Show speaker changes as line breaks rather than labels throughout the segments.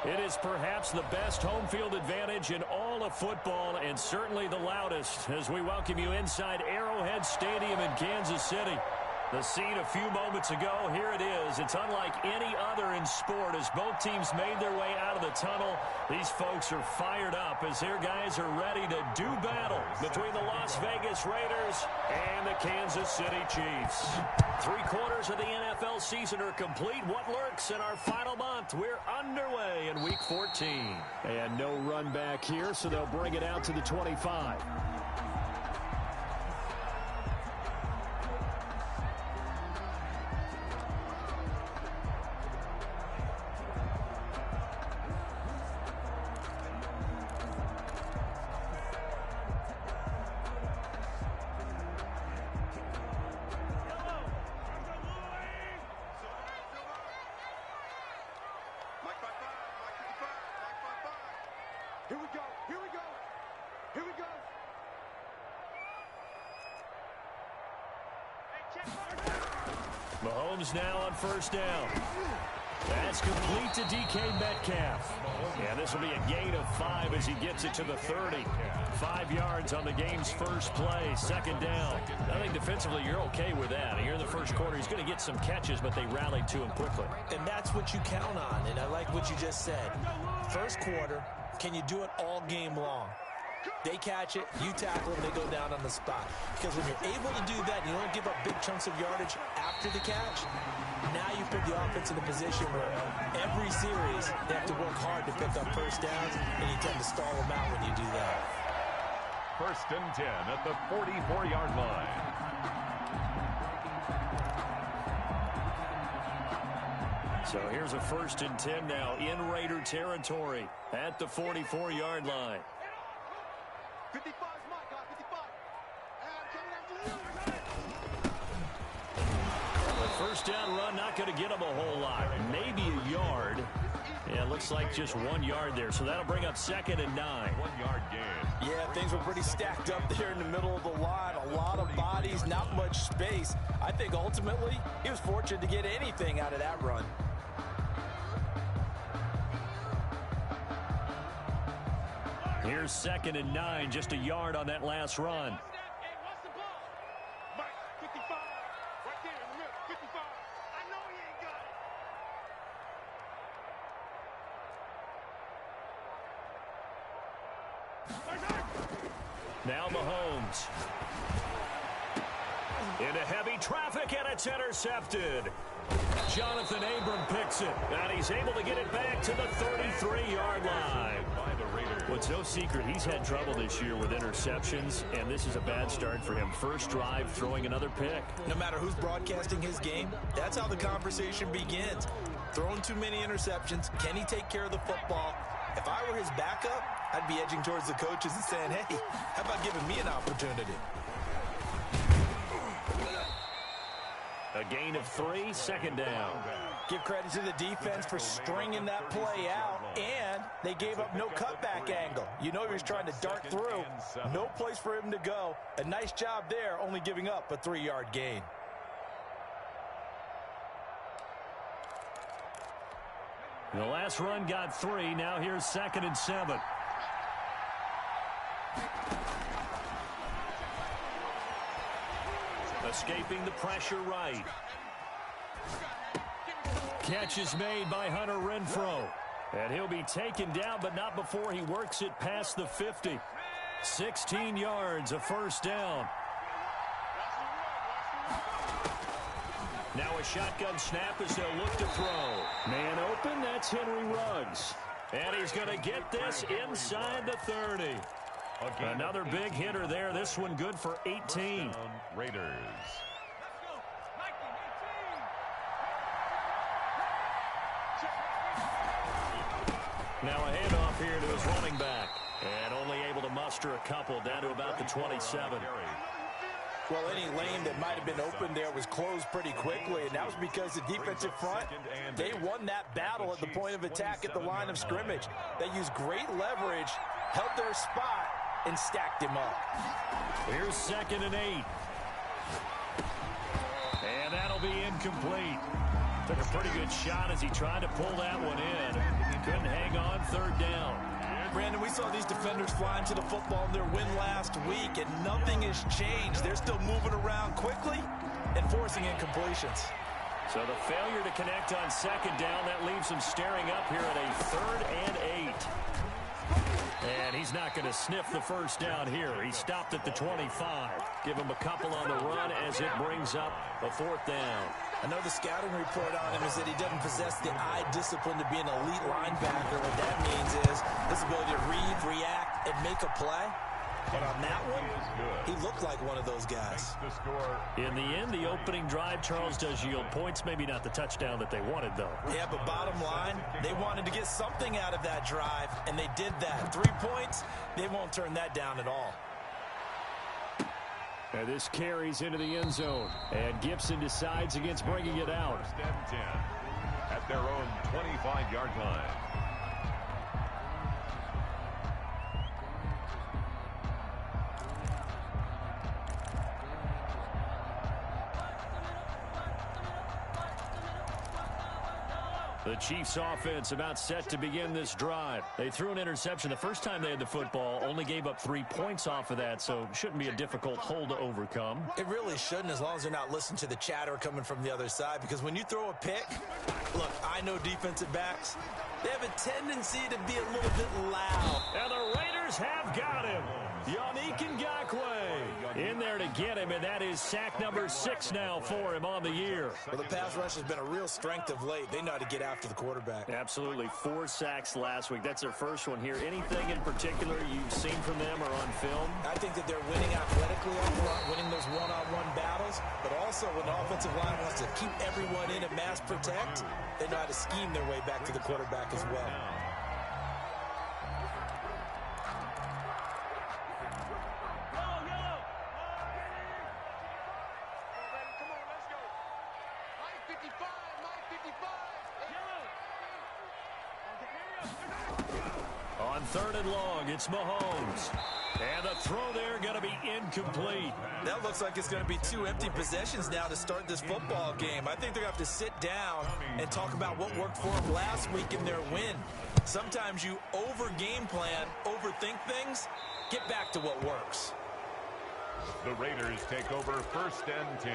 It is perhaps the best home field advantage in all of football and certainly the loudest as we welcome you inside Arrowhead Stadium in Kansas City. The scene a few moments ago, here it is. It's unlike any other in sport as both teams made their way out of the tunnel. These folks are fired up as their guys are ready to do battle between the Las Vegas Raiders and the Kansas City Chiefs. 3/4 of the NFL season are complete. What lurks in our final month? We're underway in Week 14. And no run back here, so they'll bring it out to the 25.
Here we go. Here we go. Here we go.
Mahomes now on first down. That's complete to DK Metcalf. Yeah, this will be a gain of 5 as he gets it to the 30. 5 yards on the game's first play, second down. I think defensively you're okay with that. Here in the first quarter, he's going to get some catches, but they rallied to him quickly.
And that's what you count on, and I like what you just said. First quarter, can you do it all game long? They catch it, you tackle them, they go down on the spot. Because when you're able to do that, and you don't give up big chunks of yardage after the catch, now you put the offense in a position where every series they have to work hard to pick up first downs, and you tend to stall them out when you do that.
1st and 10 at the 44-yard line.
So here's a 1st and 10 now in Raider territory at the 44-yard line.
55 is my guy, 55.
The first down run not going to get him a whole lot. Maybe a yard. Yeah, it looks like just 1 yard there. So that'll bring up 2nd and 9.
1 yard gain.
Yeah, things were pretty stacked up there in the middle of the line. A lot of bodies, not much space. I think ultimately he was fortunate to get anything out of that run.
Here's 2nd and 9, just a yard on that last run. Now Mahomes. Into heavy traffic, and it's intercepted. Jonathan Abram picks it, and he's able to get it back to the 33-yard line. Well, it's no secret he's had trouble this year with interceptions, and this is a bad start for him. First drive, throwing another pick.
No matter who's broadcasting his game, that's how the conversation begins. Throwing too many interceptions, can he take care of the football? If I were his backup, I'd be edging towards the coaches and saying, hey, how about giving me an opportunity?
A gain of 3, 2nd down.
Give credit to the defense for stringing that play out, and they gave up no cutback angle. You know he was trying to dart through. No place for him to go. A nice job there, only giving up a 3-yard gain.
The last run got 3. Now here's 2nd and 7. Escaping the pressure right. Catch is made by Hunter Renfrow. And he'll be taken down, but not before he works it past the 50. 16 yards, a first down. Now a shotgun snap as they'll look to throw. Man open, that's Henry Ruggs. And he's going to get this inside the 30. Another big hitter there. This one good for 18.
Raiders.
Now a handoff here to his running back. And only able to muster a couple down to about the 27.
Well, any lane that might have been open there was closed pretty quickly, and that was because the defensive front, they won that battle at the point of attack at the line of scrimmage. They used great leverage, held their spot, and stacked him up.
Here's 2nd and 8. And that'll be incomplete. Took a pretty good shot as he tried to pull that one in. Couldn't hang on. Third down.
Brandon, we saw these defenders flying to the football in their win last week, and nothing has changed. They're still moving around quickly and forcing incompletions.
So the failure to connect on second down, that leaves him staring up here at a 3rd and 8. And he's not going to sniff the first down here. He stopped at the 25. Give him a couple on the run as it brings up a 4th down.
I know the scouting report on him is that he doesn't possess the eye discipline to be an elite linebacker. What that means is his ability to read, react, and make a play. But on that one, he looked like one of those guys.
In the end, the opening drive, Charles, does yield points. Maybe not the touchdown that they wanted, though.
Yeah, but bottom line, they wanted to get something out of that drive, and they did that. 3 points, they won't turn that down at all.
And this carries into the end zone. And Gibson decides against bringing it out.
1st and 10 at their own 25-yard line.
The Chiefs offense about set to begin this drive. They threw an interception the first time they had the football, only gave up 3 points off of that, so shouldn't be a difficult hole to overcome.
It really shouldn't, as long as they're not listening to the chatter coming from the other side, because when you throw a pick, look, I know defensive backs, they have a tendency to be a little bit loud.
And the Raiders have got him. Yannick Ngakoue in there to get him, and that is sack number 6 now for him on the year.
Well, the pass rush has been a real strength of late. They know how to get after the quarterback.
Absolutely. 4 sacks last week. That's their first one here. Anything in particular you've seen from them or on film?
I think that they're winning athletically up front, winning those one-on-one battles, but also when the offensive line wants to keep everyone in and mass protect, they know how to scheme their way back to the quarterback as well.
On 3rd and long, it's Mahomes. And the throw there going to be incomplete.
That looks like it's going to be 2 empty possessions now to start this football game. I think they're going to have to sit down and talk about what worked for them last week in their win. Sometimes you over-game plan, overthink things, get back to what works.
The Raiders take over 1st and 10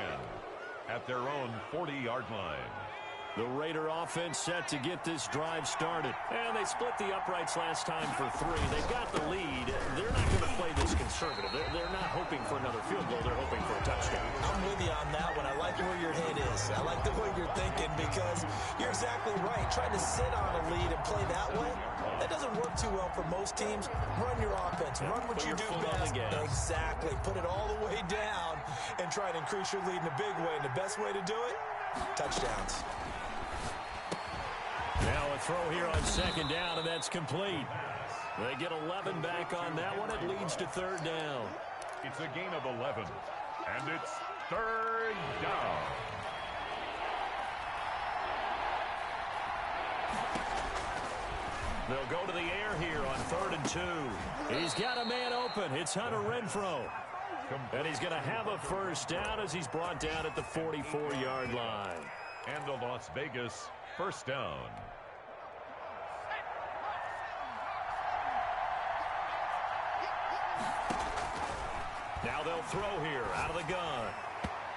at their own 40-yard line.
The Raider offense set to get this drive started. And they split the uprights last time for 3. They've got the lead. They're not going to play this conservative. They're not hoping for another field goal. They're hoping for a touchdown.
I'm with you on that one. I like where your head is. I like the way you're thinking because you're exactly right. Trying to sit on a lead and play that way, that doesn't work too well for most teams. Run your offense. Run what you do best. Exactly. Put it all the way down and try and increase your lead in a big way. And the best way to do it, touchdowns.
Now a throw here on 2nd down, and that's complete. They get 11 back on that one. It leads to 3rd down.
It's a gain of 11, and it's 3rd down.
They'll go to the air here on 3rd and 2. He's got a man open. It's Hunter Renfrow. And he's going to have a first down as he's brought down at the 44-yard line.
And the Las Vegas 1st down.
Now they'll throw here out of the gun.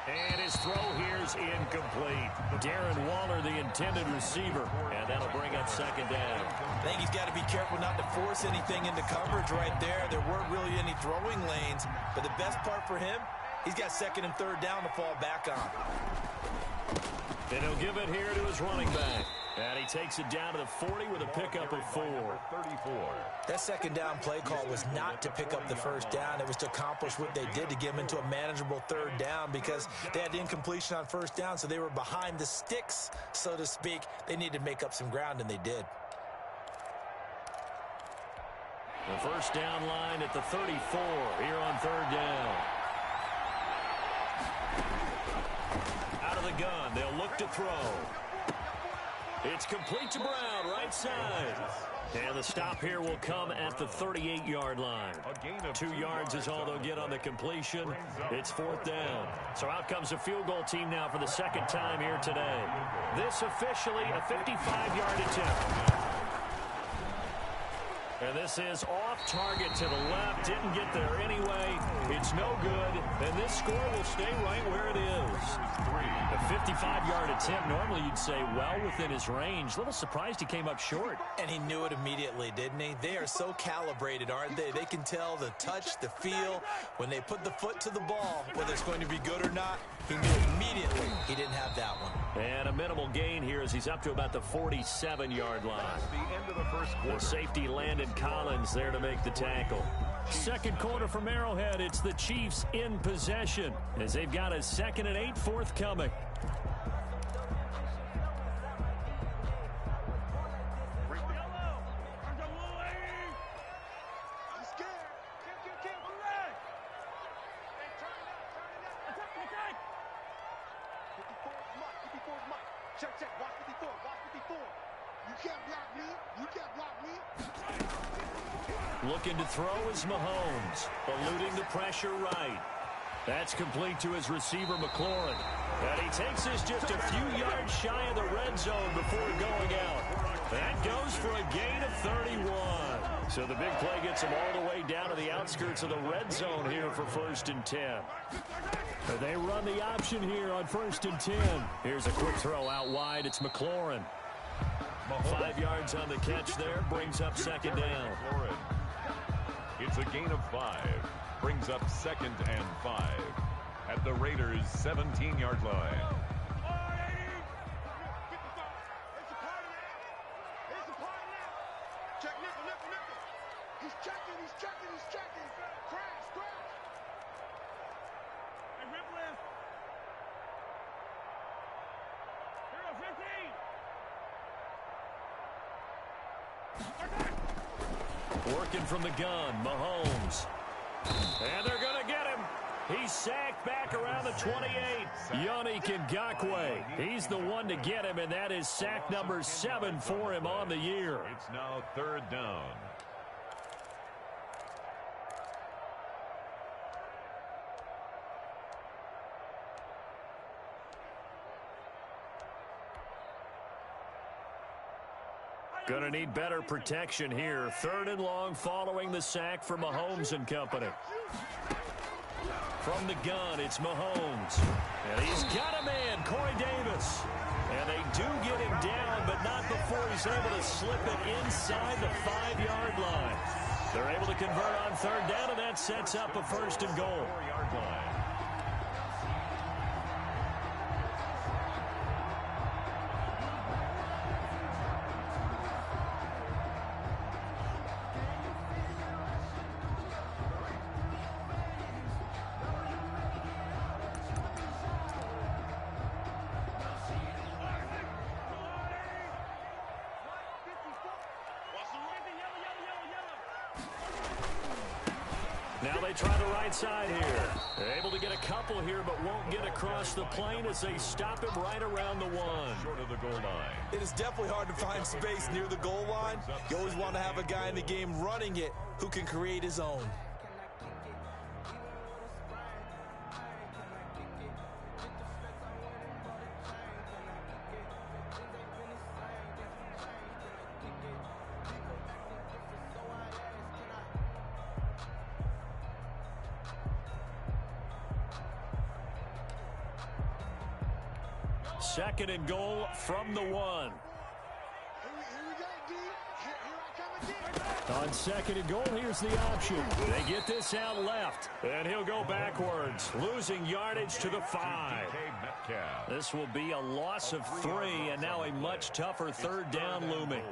And his throw here is incomplete. Darren Waller, the intended receiver. And that'll bring up 2nd down.
I think he's got to be careful not to force anything into coverage right there. There weren't really any throwing lanes. But the best part for him, he's got 2nd and 3rd down to fall back on.
And he'll give it here to his running back. And he takes it down to the 40 with a pickup of 4.
34.
That 2nd down play call was not to pick up the first down. It was to accomplish what they did to get him into a manageable 3rd down because they had incompletion on 1st down, so they were behind the sticks, so to speak. They needed to make up some ground, and they did.
The 1st down line at the 34 here on 3rd down. Out of the gun, they'll look to throw. It's complete to Brown, right side. And the stop here will come at the 38-yard line. 2 yards is all they'll get on the completion. It's 4th down. So out comes a field goal team now for the 2nd time here today. This officially a 55-yard attempt. And this is off target to the left. Didn't get there anyway. It's no good. And this score will stay right where it is. A 55-yard attempt. Normally you'd say well within his range. A little surprised he came up short.
And he knew it immediately, didn't he? They are so calibrated, aren't they? They can tell the touch, the feel. When they put the foot to the ball, whether it's going to be good or not, he knew immediately he didn't have that one.
And a minimal gain here as he's up to about the 47-yard line.
The end of the first quarter.
The safety Landon Collins there to make the tackle. Second quarter from Arrowhead. It's the Chiefs in possession as they've got a 2nd and 8 forthcoming.
Check. Watch 54. Watch 54. You can't block me. You can't block me.
Looking to throw is Mahomes. Eluding the pressure right. That's complete to his receiver, McLaurin. And he takes this just a few yards shy of the red zone before going out. That goes for a gain of 31. So the big play gets him all the way down to the outskirts of the red zone here for 1st and 10. They run the option here on 1st and 10. Here's a quick throw out wide. It's McLaurin. 5 yards on the catch there. Brings up 2nd down.
It's a gain of 5. Brings up 2nd and 5 at the Raiders' 17-yard line.
He's checking. Crash. Hey, rip left. Here, 15.
Working from the gun, Mahomes. And they're going to get him. He's sacked back around the 28. Yannick Ngakoue. He's the one to get him, and that is sack number 7 for him on the year.
It's now 3rd down.
Gonna need better protection here. 3rd and long following the sack for Mahomes and company. From the gun, it's Mahomes. And he's got a man, Corey Davis. And they do get him down, but not before he's able to slip it inside the 5-yard line. They're able to convert on 3rd down, and that sets up a 1st and goal.
4-yard line.
Now they try the right side here. They're able to get a couple here, but won't get across the plane as they stop him right around the 1.
Short of the goal line.
It is definitely hard to find space near the goal line. You always want to have a guy in the game running it who can create his own.
Second and goal from the 1.
Here we go, D. Here I come again.
On 2nd and goal, here's the option. They get this out left, and he'll go backwards, losing yardage to the 5. This will be a loss of 3, and now a much tougher 3rd down looming.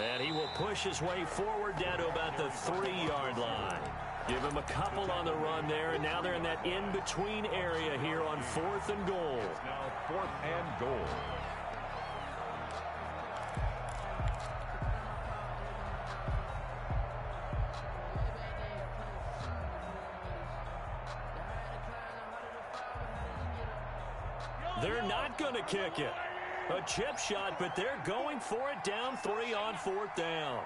And he will push his way forward down to about the 3-yard line. Give him a couple on the run there, and now they're in that in-between area here on 4th and goal.
It's now 4th and goal.
They're not going to kick it. A chip shot, but they're going for it down 3 on 4th down.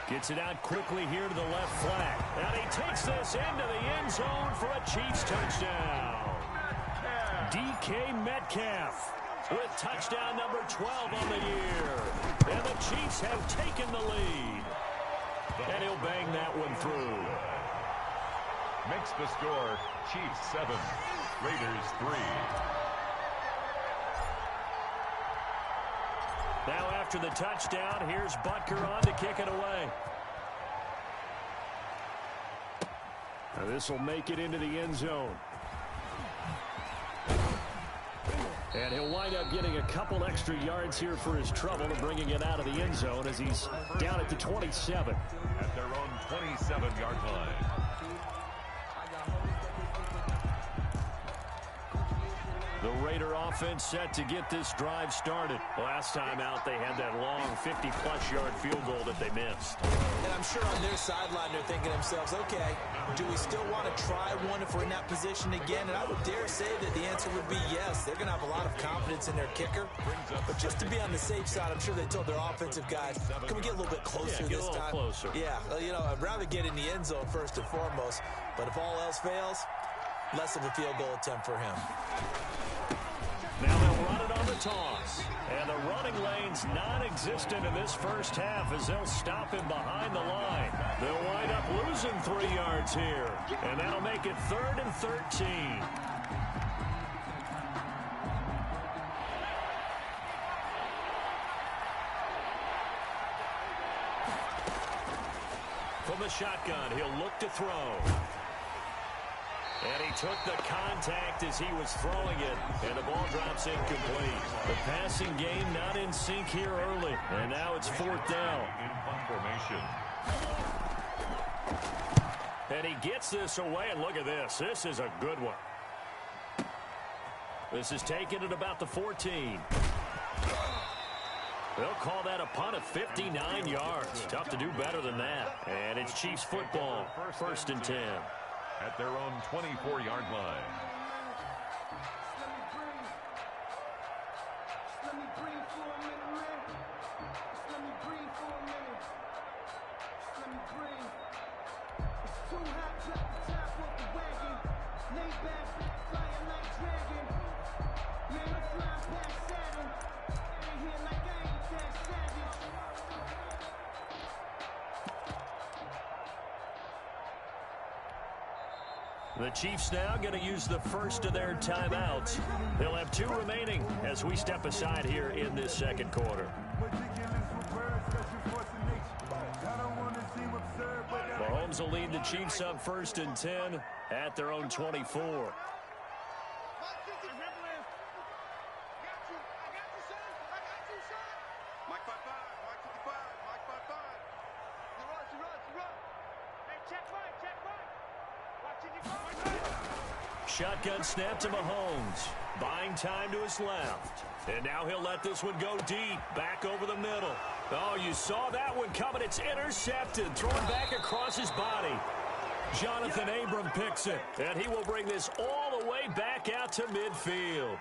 Gets it out quickly here to the left flat. And he takes this into the end zone for a Chiefs touchdown. DK Metcalf with touchdown number 12 on the year. And the Chiefs have taken the lead. And he'll bang that one through.
Makes the score Chiefs 7, Raiders 3.
Now after the touchdown, here's Butker on to kick it away. Now this will make it into the end zone. And he'll wind up getting a couple extra yards here for his trouble and bringing it out of the end zone as he's down at the 27.
At their own 27-yard line.
The Raider offense set to get this drive started. Last time out, they had that long 50-plus yard field goal that they missed.
And I'm sure on their sideline, they're thinking to themselves, okay, do we still want to try one if we're in that position again? And I would dare say that the answer would be yes. They're going to have a lot of confidence in their kicker. But just to be on the safe side, I'm sure they told their offensive guys, can we get a little bit closer this time?
Closer.
Yeah, well, you know, I'd rather get in the end zone first and foremost. But if all else fails, less of a field goal attempt for him.
Now they'll run it on the toss. And the running lane's non-existent in this first half as they'll stop him behind the line. They'll wind up losing 3 yards here. And that'll make it 3rd and 13. From the shotgun, he'll look to throw. And he took the contact as he was throwing it, and the ball drops incomplete. The passing game not in sync here early, and now it's 4th down.
In punt formation.
And he gets this away, and look at this. This is a good one. This is taken at about the 14. They'll call that a punt of 59 yards. Tough to do better than that. And it's Chiefs football, 1st and 10.
At their own 24-yard line.
The Chiefs now going to use the first of their timeouts. They'll have 2 remaining as we step aside here in this second quarter. Mahomes will lead the Chiefs up 1st and 10 at their own 24. Shotgun snap to Mahomes. Buying time to his left. And now he'll let this one go deep. Back over the middle. Oh, you saw that one coming. It's intercepted. Thrown back across his body. Jonathan Abram picks it. And he will bring this all the way back out to midfield.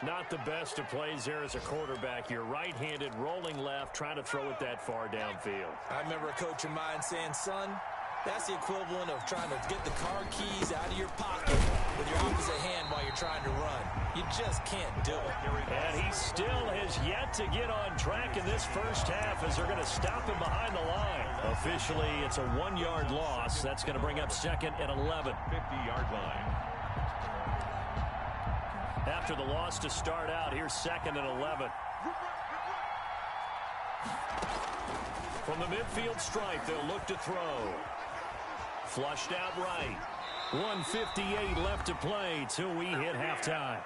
Not the best of plays there as a quarterback. You're right-handed, rolling left, trying to throw it that far downfield.
I remember a coach of mine saying, son, that's the equivalent of trying to get the car keys out of your pocket with your opposite hand while you're trying to run. You just can't do it.
And he still has yet to get on track in this first half as they're going to stop him behind the line. Officially, it's a 1-yard loss. That's going to bring up 2nd and 11.
50-yard line.
After the loss to start out, here's 2nd and 11. From the midfield stripe, they'll look to throw. Flushed out right. 1:58 left to play till we hit halftime.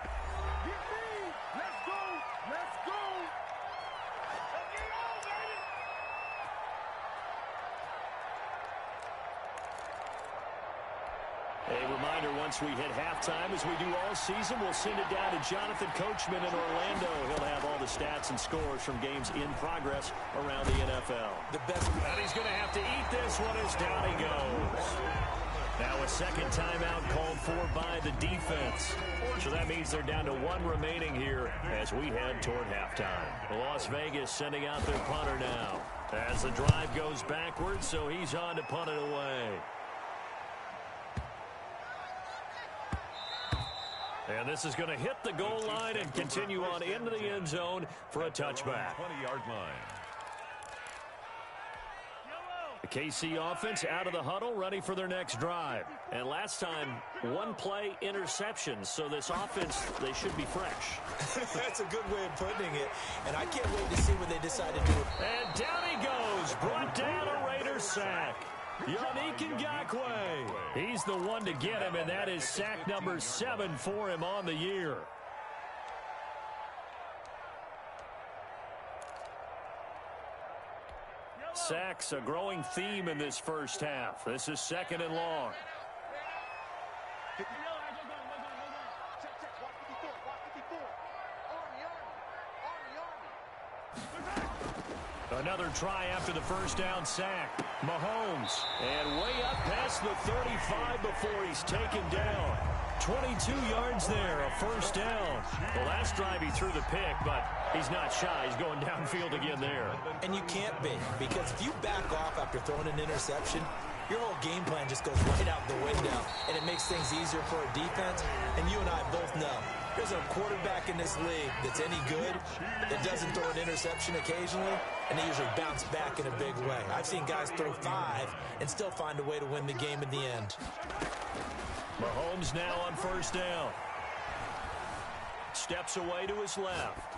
A reminder, once we hit halftime, as we do all season, we'll send it down to Jonathan Coachman in Orlando. He'll have all the stats and scores from games in progress around the NFL.
The best.
And he's going to have to eat this one as down he goes. Now a second timeout called for by the defense. So that means they're down to one remaining here as we head toward halftime. Las Vegas sending out their punter now as the drive goes backwards, so he's on to punt it away. And this is going to hit the goal line and continue on into the end zone for a touchback.
20-yard line.
The KC offense out of the huddle, ready for their next drive. And last time, one-play interceptions. So this offense, they should be fresh.
That's a good way of putting it. And I can't wait to see what they decide to do.
And down he goes. Brought down a Raiders sack. Yannick Ngakoue. He's the one to get him, and that is sack number 7 for him on the year. Sacks, a growing theme in this first half. This is second and long. Another try after the first down sack. Mahomes, and way up past the 35 before he's taken down. 22 yards there, a first down. The last drive he threw the pick, but he's not shy. He's going downfield again there.
And you can't be, because if you back off after throwing an interception, your whole game plan just goes right out the window, and it makes things easier for a defense. And you and I both know there's a quarterback in this league that's any good that doesn't throw an interception occasionally, and they usually bounce back in a big way. I've seen guys throw 5 and still find a way to win the game in the end.
Mahomes now on first down. Steps away to his left.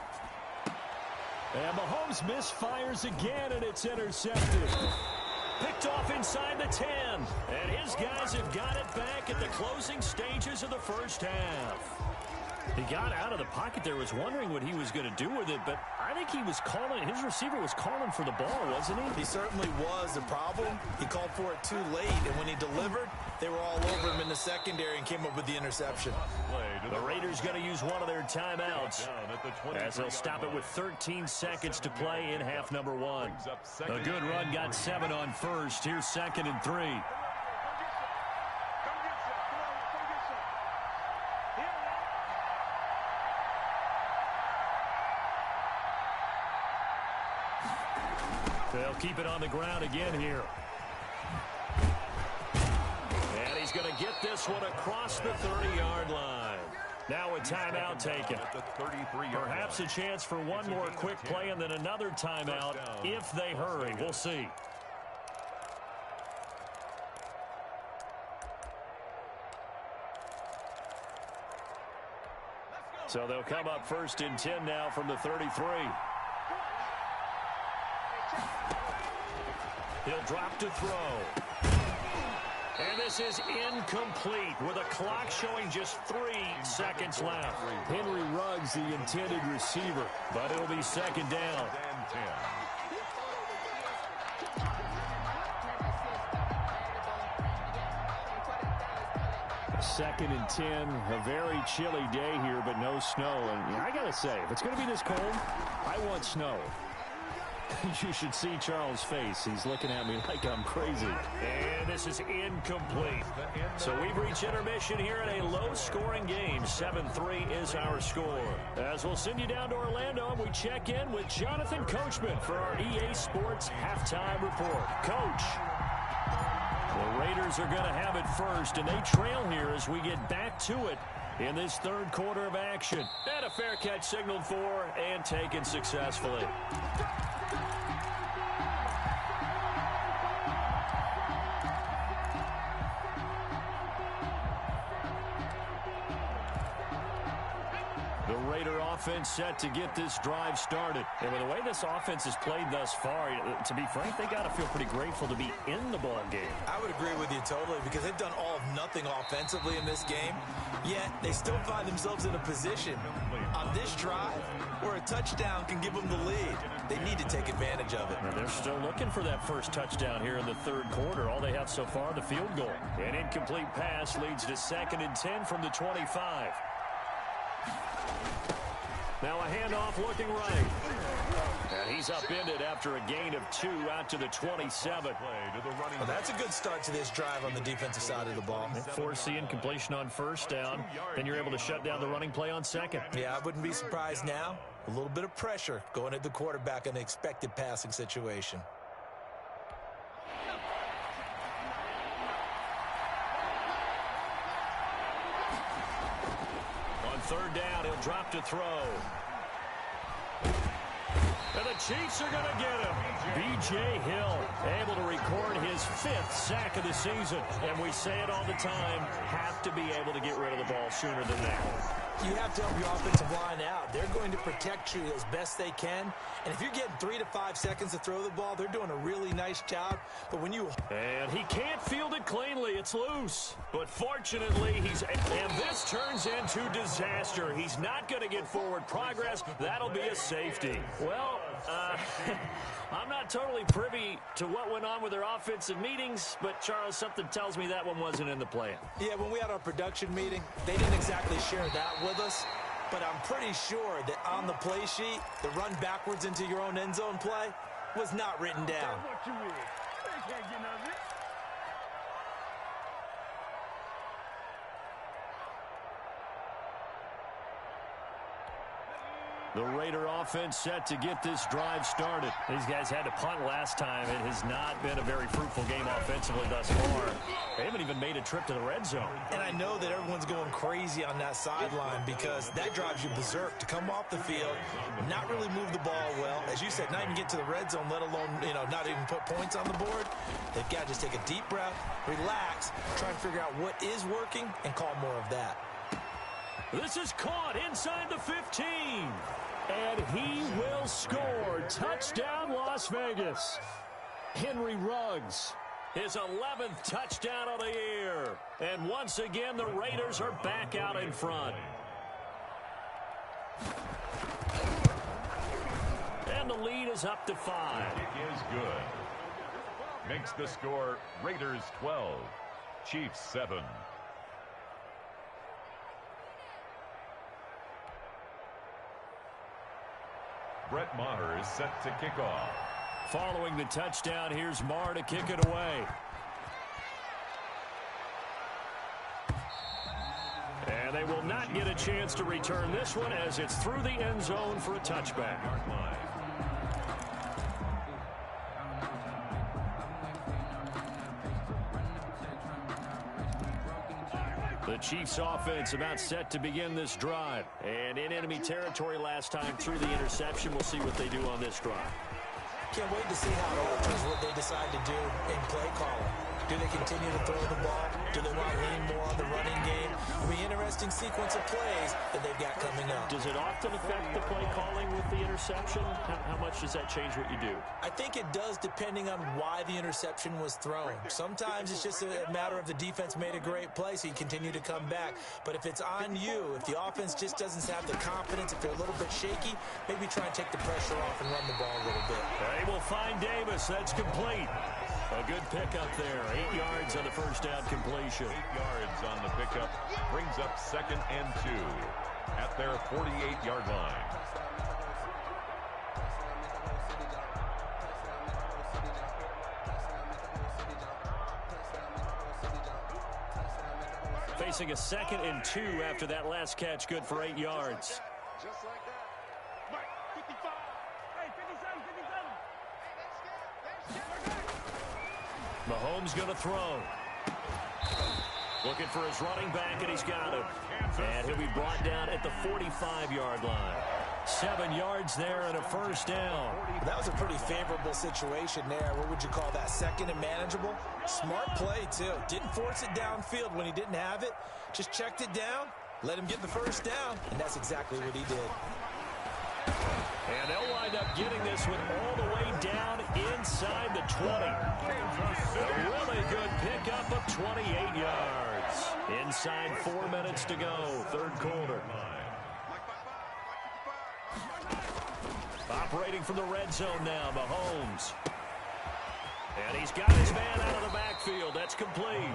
And Mahomes misfires again, and it's intercepted. Picked off inside the 10. And his guys have got it back at the closing stages of the first half. He got out of the pocket there, was wondering what he was going to do with it, but I think he was calling, his receiver was calling for the ball, wasn't he?
He certainly was. The problem, he called for it too late, and when he delivered, they were all over him in the secondary and came up with the interception.
The Raiders going to use one of their timeouts as they'll stop it with 13 seconds to play in half number 1. A good run, got 7 on first. Here's second and 3. They'll keep it on the ground again here. And he's going to get this one across the 30-yard line. Now a timeout taken. Perhaps a chance for one more quick play and then another timeout if they hurry. We'll see. So they'll come up first and 10 now from the 33. He'll drop to throw. And this is incomplete with a clock showing just 3 seconds left. Henry Ruggs, the intended receiver, but it'll be second down. Second and 10, a very chilly day here, but no snow. And I got to say, if it's going to be this cold, I want snow. You should see Charles' face. He's looking at me like I'm crazy. And this is incomplete. So we've reached intermission here in a low-scoring game. 7-3 is our score. As we'll send you down to Orlando, we check in with Jonathan Coachman for our EA Sports Halftime Report. Coach, the Raiders are going to have it first, and they trail here as we get back to it in this third quarter of action. And a fair catch signaled for and taken successfully. The Raider offense set to get this drive started. And with the way this offense has played thus far, to be frank, they got to feel pretty grateful to be in the ball game.
I would agree with you totally because they've done all of nothing offensively in this game, yet they still find themselves in a position on this drive where a touchdown can give them the lead. They need to take advantage of it.
And they're still looking for that first touchdown here in the third quarter. All they have so far, the field goal. An incomplete pass leads to second and 10 from the 25. Now a handoff looking right. And he's upended after a gain of 2 out to the 27.
Well, that's a good start to this drive on the defensive side of the ball.
Forcing completion on first down. Then you're able to shut down the running play on second.
Yeah, I wouldn't be surprised now. A little bit of pressure going at the quarterback in an expected passing situation.
On third down, he'll drop to throw. And the Chiefs are going to get him. B.J. Hill able to record his 5th sack of the season. And we say it all the time, have to be able to get rid of the ball sooner than that.
You have to help your offensive line out. They're going to protect you as best they can. And if you're getting 3 to 5 seconds to throw the ball, they're doing a really nice job. But when you...
And he can't field it cleanly. It's loose. But fortunately, and this turns into disaster. He's not going to get forward progress. That'll be a safety. Well, I'm not totally privy to what went on with their offensive meetings, but, Charles, something tells me that one wasn't in the plan.
Yeah, when we had our production meeting, they didn't exactly share that with us, but I'm pretty sure that on the play sheet, the run backwards into your own end zone play was not written down.
The Raider offense set to get this drive started. These guys had to punt last time. It has not been a very fruitful game offensively thus far. They haven't even made a trip to the red zone.
And I know that everyone's going crazy on that sideline because that drives you berserk to come off the field, not really move the ball well. As you said, not even get to the red zone, let alone, not even put points on the board. They've got to just take a deep breath, relax, try and figure out what is working and call more of that.
This is caught inside the 15. And he will score. Touchdown, Las Vegas. Henry Ruggs, his 11th touchdown of the year. And once again, the Raiders are back out in front. And the lead is up to 5.
It is good. Makes the score Raiders 12, Chiefs 7. Brett Maher is set to kick off.
Following the touchdown, here's Maher to kick it away. And they will not get a chance to return this one as it's through the end zone for a touchback. The Chiefs offense about set to begin this drive. And in enemy territory last time through the interception. We'll see what they do on this drive.
Can't wait to see how it alters what they decide to do in play calling. Do they continue to throw the ball? Do they want to lean more on the running game? It'll be an interesting sequence of plays that they've got coming up.
Does it often affect the play calling with the interception? How much does that change what you do?
I think it does depending on why the interception was thrown. Sometimes it's just a matter of the defense made a great play, so you continue to come back. But if it's on you, if the offense just doesn't have the confidence, if they're a little bit shaky, maybe try and take the pressure off and run the ball a little bit.
They will find Davis. That's complete. A good pickup there. 8 yards on the first down completion.
8 yards on the pickup brings up 2nd and 2 at their 48-yard line.
Facing a 2nd and 2 after that last catch, good for 8 yards.
Just like that. Mike, 55. Hey, 57, 57.
Mahomes going to throw. Looking for his running back, and he's got him. And he'll be brought down at the 45-yard line. 7 yards there and a first down.
That was a pretty favorable situation there. What would you call that? 2nd and manageable? Smart play, too. Didn't force it downfield when he didn't have it. Just checked it down, let him get the first down, and that's exactly what he did.
And they'll wind up getting this one all the way down inside the 20. A really good pickup of 28 yards. Inside 4 minutes to go, third quarter. Operating from the red zone now, Mahomes. And he's got his man out of the backfield. That's complete.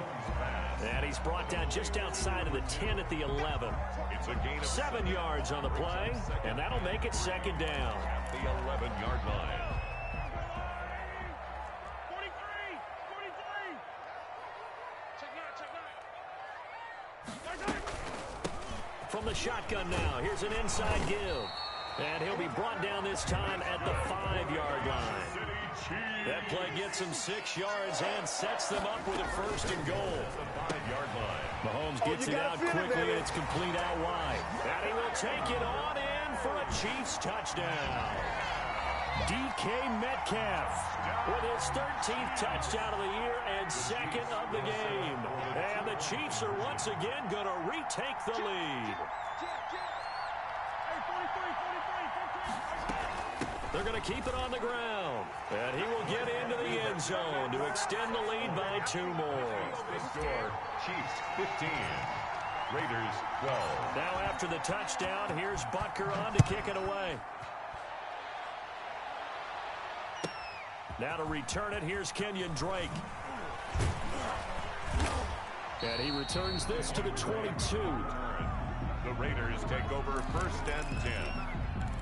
And he's brought down just outside of the 10 at the 11.
It's a gain of
7 yards on the play, and that'll make it second down.
At the 11-yard line.
From the shotgun now, here's an inside give. And he'll be brought down this time at the 5-yard line. That play gets him 6 yards and sets them up with a first and goal.
The 5-yard line.
Mahomes gets it out quickly, and it's complete out wide. And he will take it on in for a Chiefs touchdown. DK Metcalf with his 13th touchdown of the year and second of the game. And the Chiefs are once again going to retake the lead. They're going to keep it on the ground. And he will get into the end zone to extend the lead by 2 more.
The score, Chiefs 15, Raiders 12.
Now after the touchdown, here's Butker on to kick it away. Now to return it, here's Kenyon Drake. And he returns this to the 22.
The Raiders take over first and 10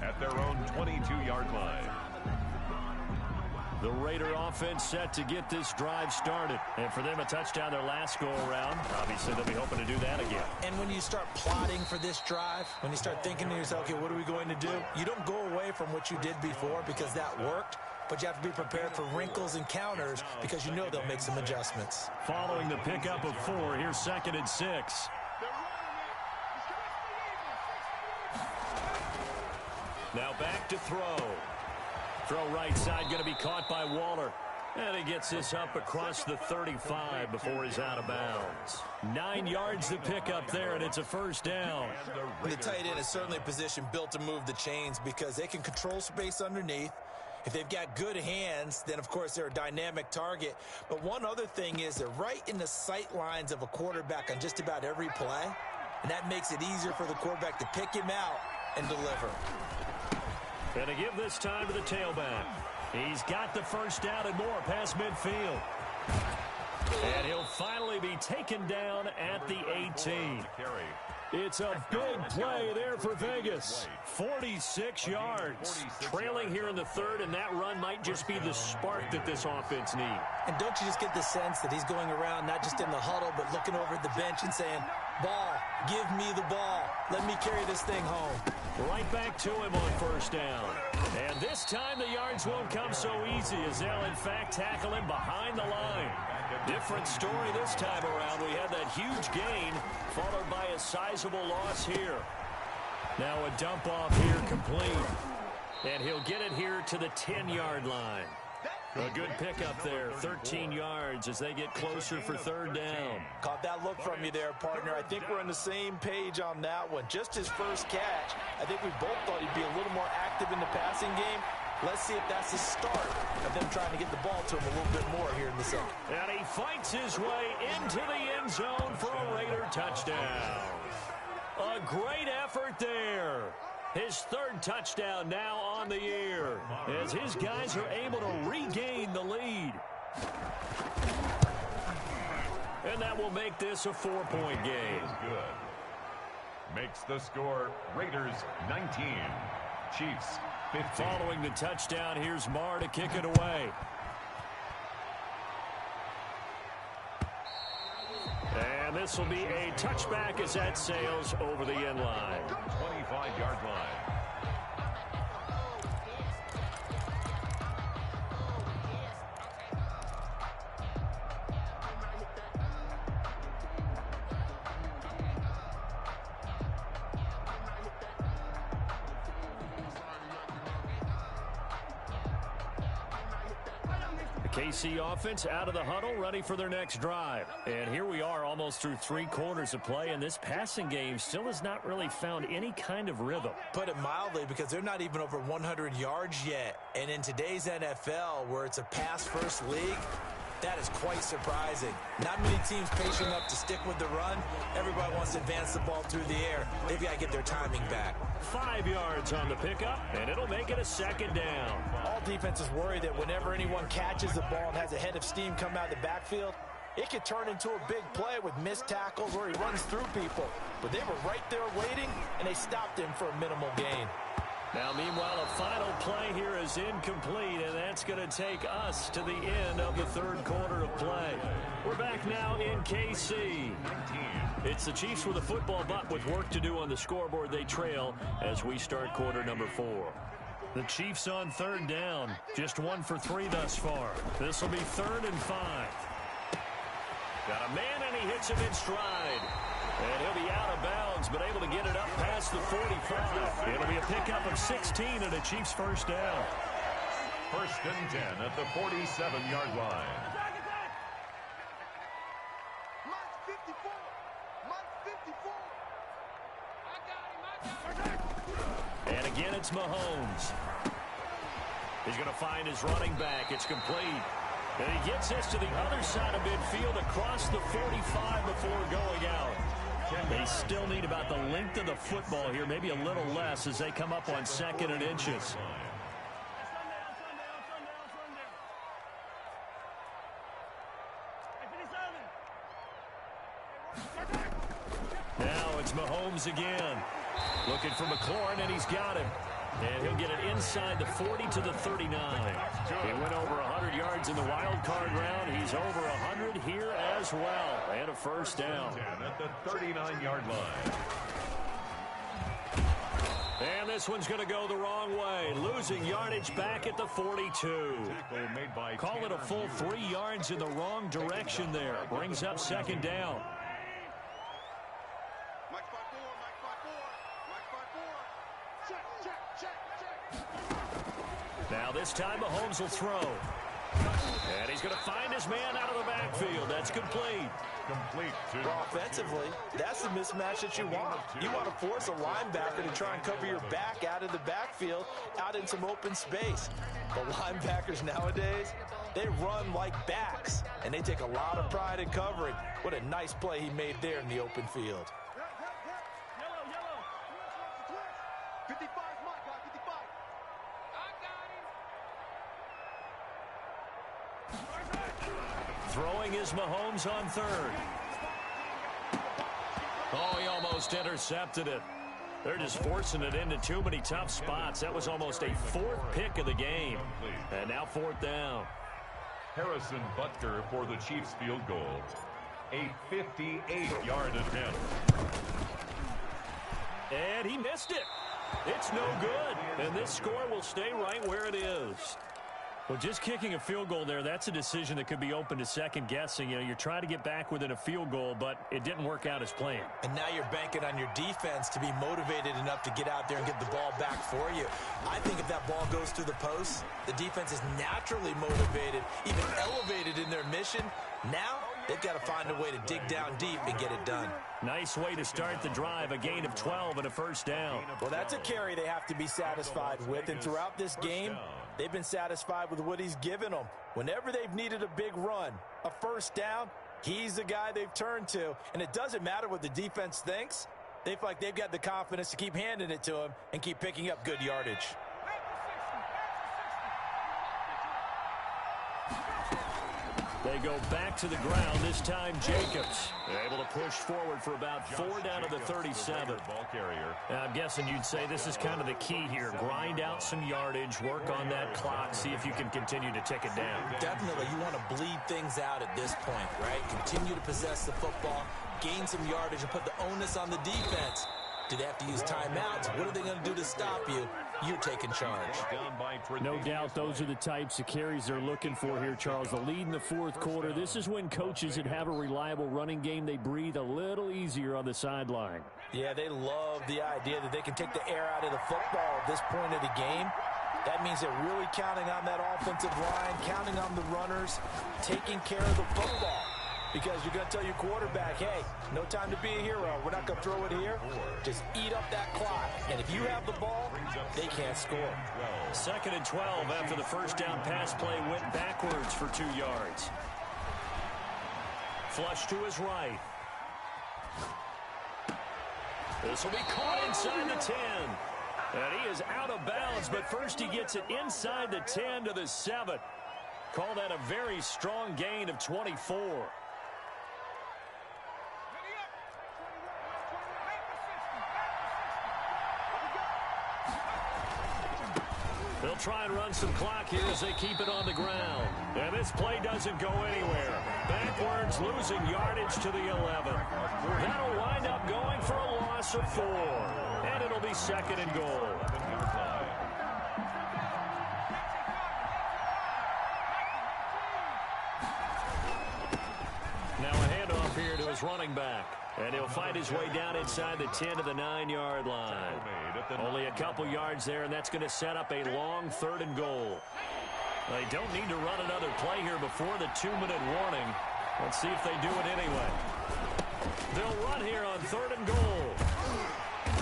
at their own 22-yard line.
The Raider offense set to get this drive started. And for them, a touchdown their last go-around. Obviously, they'll be hoping to do that again.
And when you start plotting for this drive, when you start thinking to yourself, okay, what are we going to do? You don't go away from what you did before because that worked. But you have to be prepared for wrinkles and counters because you know they'll make some adjustments.
Following the pickup of 4, here's 2nd and 6. Now back to throw. Throw right side, going to be caught by Waller. And he gets this up across the 35 before he's out of bounds. 9 yards to pick up there, and it's a first down.
The tight end is certainly a position built to move the chains because they can control space underneath. If they've got good hands, then, of course, they're a dynamic target. But one other thing is they're right in the sight lines of a quarterback on just about every play. And that makes it easier for the quarterback to pick him out and deliver.
And to give this time to the tailback. He's got the first down and more past midfield. And he'll finally be taken down at the 18. It's a big play there for Vegas. 46 yards. Trailing here in the 3rd, and that run might just be the spark that this offense needs.
And don't you just get the sense that he's going around not just in the huddle, but looking over at the bench and saying, ball, give me the ball. Let me carry this thing home.
Right back to him on first down. And this time the yards won't come so easy as they'll, in fact, tackle him behind the line. Different story this time around. We had that huge gain followed by a sizable loss here. Now a dump off here complete. And he'll get it here to the 10-yard line. A good pickup there, 13 yards as they get closer for 3rd down.
Caught that look from you there, partner. I think we're on the same page on that one. Just his first catch. I think we both thought he'd be a little more active in the passing game. Let's see if that's the start of them trying to get the ball to him a little bit more here in the second.
And he fights his way into the end zone for a Raider touchdown. A great effort there. His 3rd touchdown now on the year as his guys are able to regain the lead. And that will make this a 4-point game.
Good. Makes the score Raiders 19, Chiefs 15.
Following the touchdown, here's Marr to kick it away. And this will be a touchback as that sails over the end line.
25-yard line.
KC offense out of the huddle, ready for their next drive. And here we are almost through 3 quarters of play, and this passing game still has not really found any kind of rhythm.
Put it mildly, because they're not even over 100 yards yet. And in today's NFL, where it's a pass-first league, that is quite surprising. Not many teams patient enough to stick with the run. Everybody wants to advance the ball through the air. They've got to get their timing back.
5 yards on the pickup, and it'll make it a 2nd down.
All defenses worry that whenever anyone catches the ball and has a head of steam come out of the backfield, it could turn into a big play with missed tackles or he runs through people. But they were right there waiting, and they stopped him for a minimal gain.
Now, meanwhile, a final play here is incomplete, and that's going to take us to the end of the third quarter of play. We're back now in KC. It's the Chiefs with a football, but with work to do on the scoreboard, they trail as we start quarter number 4. The Chiefs on third down, just 1 for 3 thus far. This will be 3rd and 5. Got a man, and he hits him in stride. And he'll be out of bounds, but able to get it up past the 45. It'll be a pickup of 16 and a Chiefs first down.
1st and 10 at the 47-yard line.
Mike 54. Mike 54. I got him.
And again, it's Mahomes. He's going to find his running back. It's complete. And he gets this to the other side of midfield across the 45 before going out. They still need about the length of the football here, maybe a little less as they come up on 2nd and inches. Now it's Mahomes again. Looking for McLaurin, and he's got him. And he'll get it inside the 40 to the 39. He went over 100 yards in the wild card round. He's over 100 here as well. And a first down.
At the 39-yard line.
And this one's going to go the wrong way. Losing yardage back at the 42. Call it a full 3 yards in the wrong direction there. Brings up 2nd down.
Mike 54. Mike 54. Check.
Now this time Mahomes will throw. And he's going to find his man out of the backfield. That's complete.
Well, offensively, that's the mismatch that you want. You want to force a linebacker to try and cover your back out of the backfield, out in some open space. The linebackers nowadays, they run like backs, and they take a lot of pride in covering. What a nice play he made there in the open field.
55 Mike, got 55. I got him.
Throwing is Mahomes on 3rd. Oh, he almost intercepted it. They're just forcing it into too many tough spots. That was almost a 4th pick of the game. And now 4th down.
Harrison Butker for the Chiefs field goal. A 58-yard attempt.
And he missed it. It's no good. And this score will stay right where it is. Well, just kicking a field goal there, that's a decision that could be open to second guessing. You know, you're trying to get back within a field goal, but it didn't work out as planned.
And now you're banking on your defense to be motivated enough to get out there and get the ball back for you. I think if that ball goes through the post, the defense is naturally motivated, even elevated in their mission. Now they've got to find a way to dig down deep and get it done.
Nice way to start the drive, a gain of 12 and a first down.
Well, that's a carry they have to be satisfied with, and throughout this game, they've been satisfied with what he's given them. Whenever they've needed a big run, a first down, he's the guy they've turned to. And it doesn't matter what the defense thinks. They feel like they've got the confidence to keep handing it to him and keep picking up good yardage.
They go back to the ground, this time Jacobs. Able to push forward for about 4 down to the 37. I'm guessing you'd say this is kind of the key here. Grind out some yardage, work on that clock, see if you can continue to tick it down.
Definitely, you want to bleed things out at this point, right? Continue to possess the football, gain some yardage, and put the onus on the defense. Do they have to use timeouts? What are they going to do to stop you? You're taking charge.
No doubt those are the types of carries they're looking for here, Charles. The lead in the 4th quarter. This is when coaches that have a reliable running game, they breathe a little easier on the sideline.
Yeah, they love the idea that they can take the air out of the football at this point of the game. That means they're really counting on that offensive line, counting on the runners, taking care of the football. Because you're going to tell your quarterback, hey, no time to be a hero. We're not going to throw it here. Just eat up that clock. And if you have the ball, they can't score.
2nd and 12 after the first down pass play went backwards for 2 yards. Flush to his right. This will be caught inside the 10. And he is out of bounds, but first he gets it inside the 10 to the 7. Call that a very strong gain of 24. They'll try and run some clock here as they keep it on the ground. And this play doesn't go anywhere. Backwards, losing yardage to the 11. That'll wind up going for a loss of 4. And it'll be second and goal. Now a handoff here to his running back. And he'll find his way down inside the 10 to the 9-yard line. Only a couple yards there, and that's going to set up a long 3rd and goal. They don't need to run another play here before the 2-minute warning. Let's see if they do it anyway. They'll run here on 3rd and goal.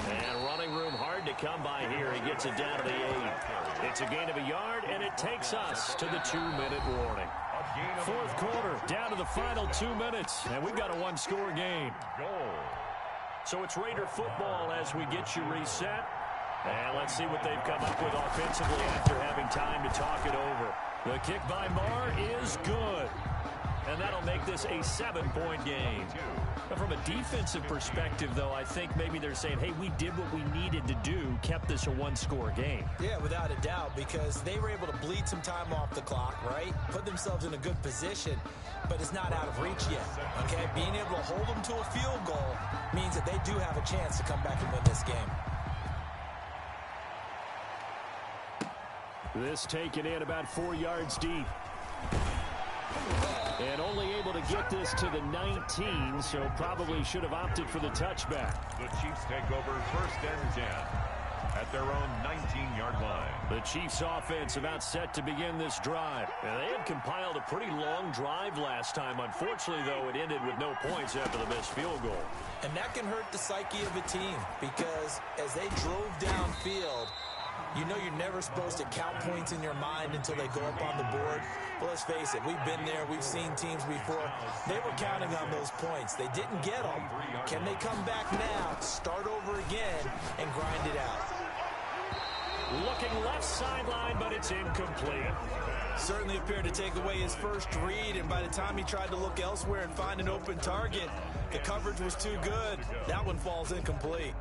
And running room hard to come by here. He gets it down to the 8. It's a gain of a yard, and it takes us to the 2-minute warning. 4th quarter, down to the final 2 minutes, and we've got a 1-score game. So it's Raider football as we get you reset. And let's see what they've come up with offensively after having time to talk it over. The kick by Marr is good. And that'll make this a 7-point game. But from a defensive perspective, though, I think maybe they're saying, hey, we did what we needed to do, kept this a 1-score game.
Yeah, without a doubt, because they were able to bleed some time off the clock, right? Put themselves in a good position, but it's not out of reach yet, okay? Being able to hold them to a field goal means that they do have a chance to come back and win this game.
This taken in about 4 yards deep. And only able to get this to the 19, so probably should have opted for the touchback.
The Chiefs take over 1st and 10 at their own 19-yard line.
The Chiefs offense about set to begin this drive. And they had compiled a pretty long drive last time. Unfortunately, though, it ended with no points after the missed field goal.
And that can hurt the psyche of a team because as they drove downfield, you know you're never supposed to count points in your mind until they go up on the board. But let's face it, we've been there. We've seen teams before. They were counting on those points. They didn't get them. Can they come back now, start over again, and grind it out?
Looking left sideline, but it's incomplete.
Certainly appeared to take away his first read, and by the time he tried to look elsewhere and find an open target, the coverage was too good. That one falls incomplete.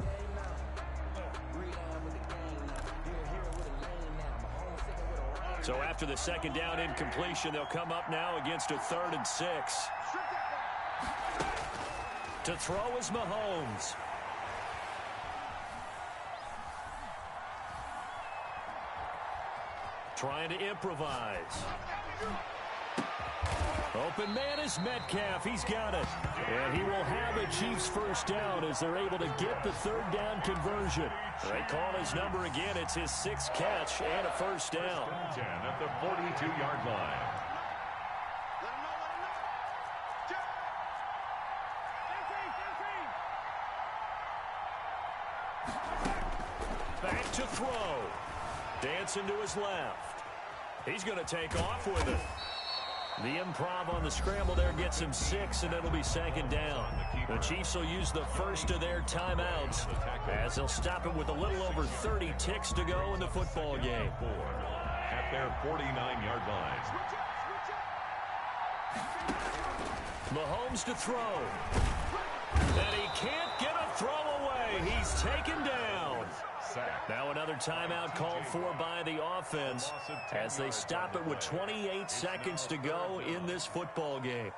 So after the 2nd down incompletion, they'll come up now against a 3rd and 6. To throw is Mahomes. Trying to improvise. Open man is Metcalf. He's got it. And he will have a Chiefs 1st down as they're able to get the 3rd down conversion. They call his number again. It's his 6th catch and a 1st down.
10 at the 42-yard line.
Back to throw. Dancing to his left. He's going to take off with it. The improv on the scramble there gets him 6, and it'll be 2nd down. The Chiefs will use the first of their timeouts as they'll stop it with a little over 30 ticks to go in the football game.
At their 49-yard line.
Mahomes to throw. And he can't get a throw away. He's taken down. Now another timeout called for by the offense as they stop it with 28 seconds to go in this football game.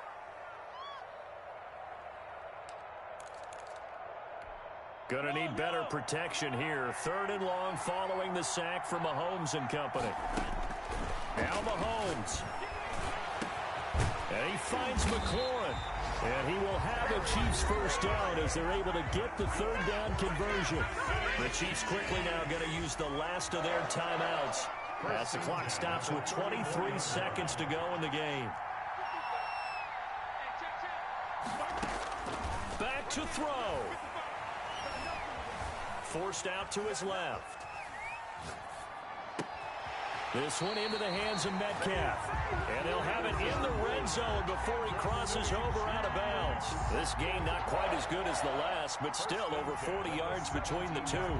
Gonna need better protection here. 3rd and long following the sack from Mahomes and company. Now Mahomes. And he finds McLaurin. And he will have a Chiefs 1st down as they're able to get the 3rd down conversion. The Chiefs quickly now going to use the last of their timeouts as the clock stops with 23 seconds to go in the game. Back to throw. Forced out to his left. This one into the hands of Metcalf. And they'll have it in the red zone before he crosses over out of bounds. This game not quite as good as the last, but still over 40 yards between the two.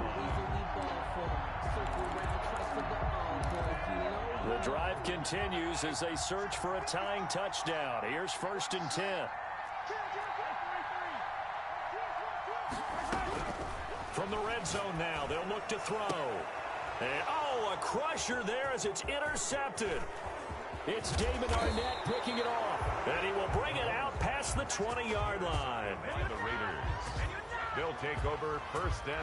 The drive continues as they search for a tying touchdown. Here's 1st and 10. From the red zone now, they'll look to throw. And, oh, a crusher there as it's intercepted.
It's David Arnett picking it off.
And he will bring it out past the 20-yard line.
And the Raiders, they'll take over first and